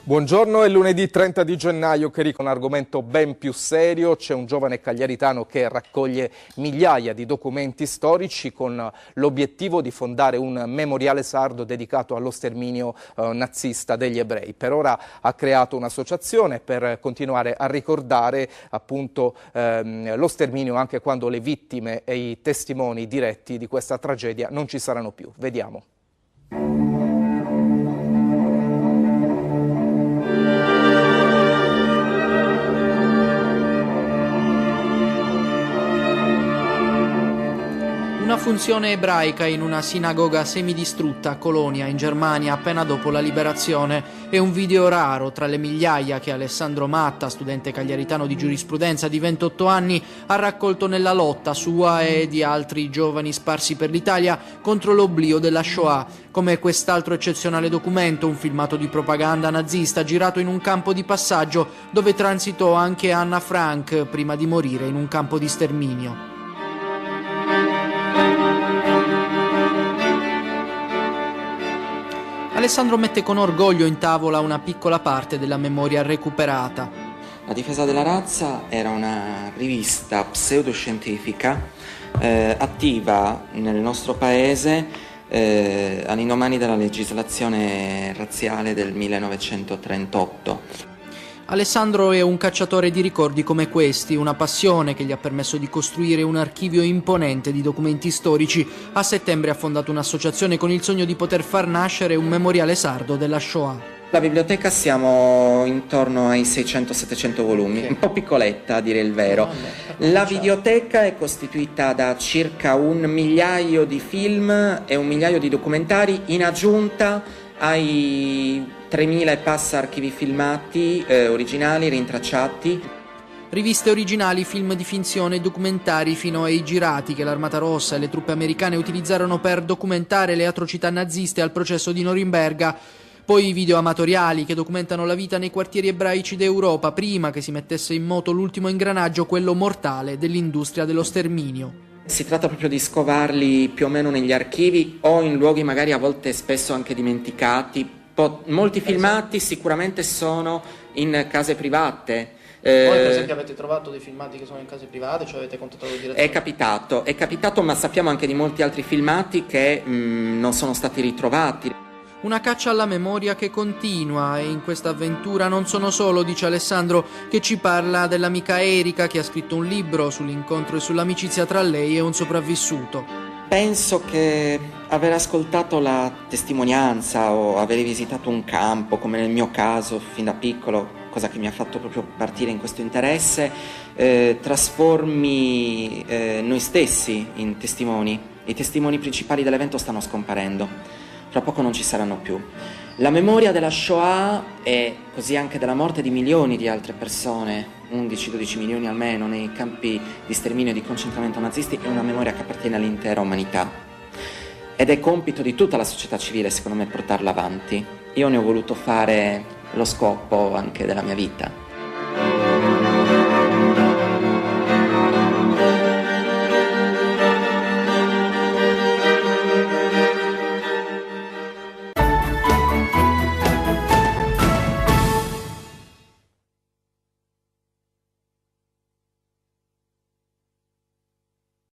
Buongiorno, è lunedì 30 di gennaio che ricorda un argomento ben più serio. C'è un giovane cagliaritano che raccoglie migliaia di documenti storici con l'obiettivo di fondare un memoriale sardo dedicato allo sterminio nazista degli ebrei. Per ora ha creato un'associazione per continuare a ricordare appunto lo sterminio anche quando le vittime e i testimoni diretti di questa tragedia non ci saranno più. Vediamo. Una funzione ebraica in una sinagoga semidistrutta a Colonia, in Germania, appena dopo la liberazione. È un video raro tra le migliaia che Alessandro Matta, studente cagliaritano di giurisprudenza di 28 anni, ha raccolto nella lotta sua e di altri giovani sparsi per l'Italia contro l'oblio della Shoah, come quest'altro eccezionale documento, un filmato di propaganda nazista girato in un campo di passaggio dove transitò anche Anna Frank prima di morire in un campo di sterminio. Alessandro mette con orgoglio in tavola una piccola parte della memoria recuperata. La difesa della razza era una rivista pseudoscientifica attiva nel nostro paese all'indomani della legislazione razziale del 1938. Alessandro è un cacciatore di ricordi come questi, una passione che gli ha permesso di costruire un archivio imponente di documenti storici. A settembre ha fondato un'associazione con il sogno di poter far nascere un memoriale sardo della Shoah. La biblioteca siamo intorno ai 600-700 volumi, un po' piccoletta a dire il vero. La videoteca è costituita da circa 1 migliaio di film e 1 migliaio di documentari in aggiunta ai 3.000 e passa archivi filmati originali, rintracciati. Riviste originali, film di finzione e documentari fino ai girati che l'Armata Rossa e le truppe americane utilizzarono per documentare le atrocità naziste al processo di Norimberga. Poi video amatoriali che documentano la vita nei quartieri ebraici d'Europa prima che si mettesse in moto l'ultimo ingranaggio, quello mortale dell'industria dello sterminio. Si tratta proprio di scovarli più o meno negli archivi o in luoghi magari a volte spesso anche dimenticati. Molti filmati sicuramente sono in case private. Voi per esempio avete trovato dei filmati che sono in case private, cioè avete contattato direttamente? È capitato, ma sappiamo anche di molti altri filmati che non sono stati ritrovati. Una caccia alla memoria che continua e in questa avventura non sono solo, dice Alessandro, che ci parla dell'amica Erika che ha scritto un libro sull'incontro e sull'amicizia tra lei e un sopravvissuto. Penso che aver ascoltato la testimonianza o aver visitato un campo, come nel mio caso fin da piccolo, cosa che mi ha fatto proprio partire in questo interesse, trasformi noi stessi in testimoni. I testimoni principali dell'evento stanno scomparendo. Tra poco non ci saranno più. La memoria della Shoah e così anche della morte di milioni di altre persone, 11-12 milioni almeno, nei campi di sterminio e di concentramento nazisti, è una memoria che appartiene all'intera umanità. Ed è compito di tutta la società civile, secondo me, portarla avanti. Io ne ho voluto fare lo scopo anche della mia vita.